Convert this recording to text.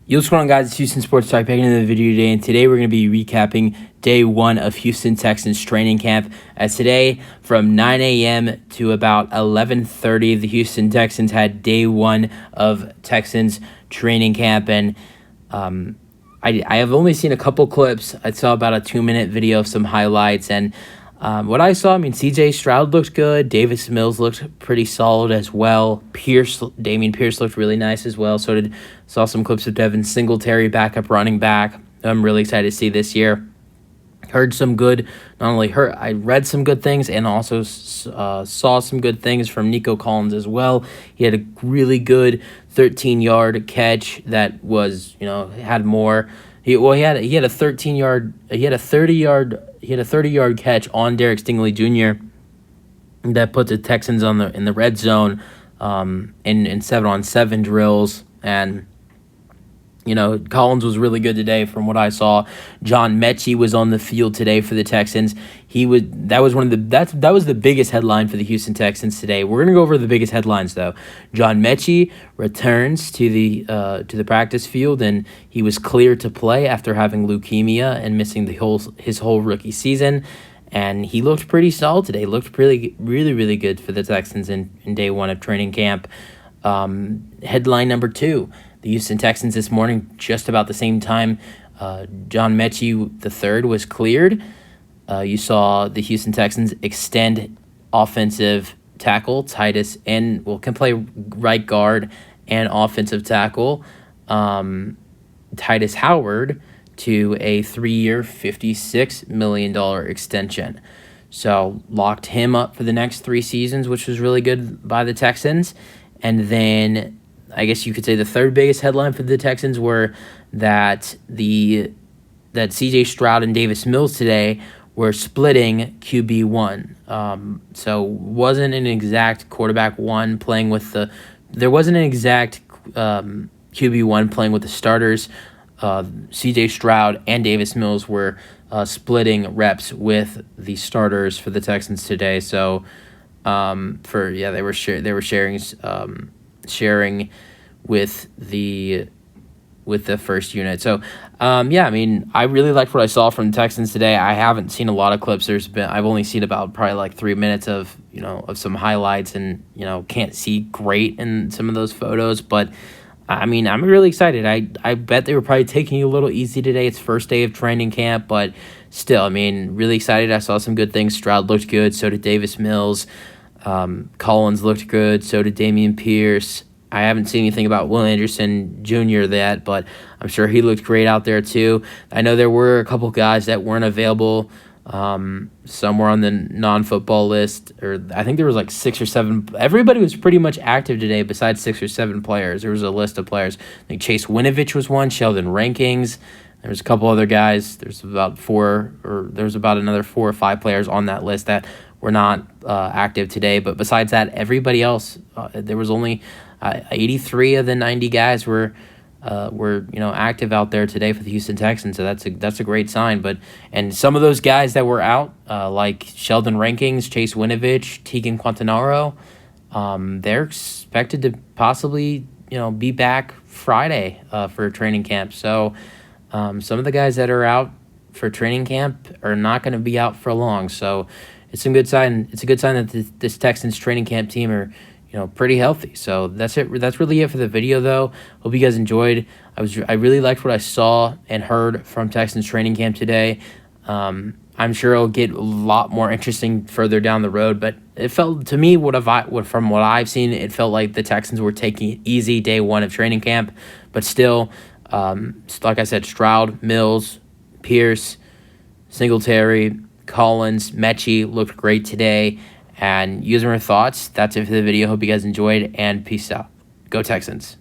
Yo, what's going on, guys? It's Houston Sports Talk back into the video today, and today we're going to be recapping day one of Houston Texans training camp. As today, from 9 a.m. to about 11:30, the Houston Texans had day one of Texans training camp, and I have only seen a couple clips. I saw about a 2-minute video of some highlights, and what I saw, C.J. Stroud looked good. Davis Mills looked pretty solid as well. Dameon Pierce looked really nice as well. Saw some clips of Devin Singletary, backup running back. I'm really excited to see this year. I read some good things and also saw some good things from Nico Collins as well. He had a really good 13-yard catch that was, had more. He had a 30-yard catch on Derek Stingley Jr. that put the Texans in the red zone in 7-on-7 drills. And Collins was really good today from what I saw. John Mechie was on the field today for the Texans. That was the biggest headline for the Houston Texans today. We're gonna go over the biggest headlines though. John Mechie returns to the practice field, and he was cleared to play after having leukemia and missing his whole rookie season. And he looked pretty solid today. Looked really, really, really good for the Texans in day one of training camp. Headline number 2. The Houston Texans this morning, just about the same time John Mechie III was cleared. You saw the Houston Texans extend offensive tackle Titus can play right guard and offensive tackle Titus Howard to a 3-year, $56 million extension. So locked him up for the next 3 seasons, which was really good by the Texans. And then I guess you could say the third biggest headline for the Texans were that C.J. Stroud and Davis Mills today were splitting QB1. So wasn't an exact quarterback one playing with there wasn't an exact QB1 playing with the starters. C.J. Stroud and Davis Mills were splitting reps with the starters for the Texans today. So they were sharing with the first unit. So I really liked what I saw from the Texans today. I haven't seen a lot of clips. I've only seen about probably like 3 minutes of some highlights, and can't see great in some of those photos, but I'm really excited. I bet they were probably taking it a little easy today. It's first day of training camp, but still, really excited. I saw some good things. Stroud looked good, so did Davis Mills. Collins looked good, so did Dameon Pierce. I haven't seen anything about Will Anderson Jr. yet, but I'm sure he looked great out there too. I know there were a couple guys that weren't available. Some were on the non-football list, or I think there was like 6 or 7. Everybody was pretty much active today besides 6 or 7 players. There was a list of players. I think Chase Winovich was one, Sheldon Rankings. There was a couple other guys. There's about another 4 or 5 players on that list that were not active today. But besides that, everybody else, there was only 83 of the 90 guys were active out there today for the Houston Texans. So that's a great sign. And some of those guys that were out, like Sheldon Rankings, Chase Winovich, Tegan Quantanaro, they're expected to possibly be back Friday for training camp. So some of the guys that are out for training camp are not going to be out for long. So it's a good sign. It's a good sign that this Texans training camp team are pretty healthy. So that's it. That's really it for the video, though. Hope you guys enjoyed. I really liked what I saw and heard from Texans training camp today. I'm sure it'll get a lot more interesting further down the road, but it felt to me from what I've seen, it felt like the Texans were taking it easy day one of training camp. But still, like I said, Stroud, Mills, Pierce, Singletary, Collins, Mechie looked great today. And using our thoughts, that's it for the video. Hope you guys enjoyed, and peace out. Go Texans.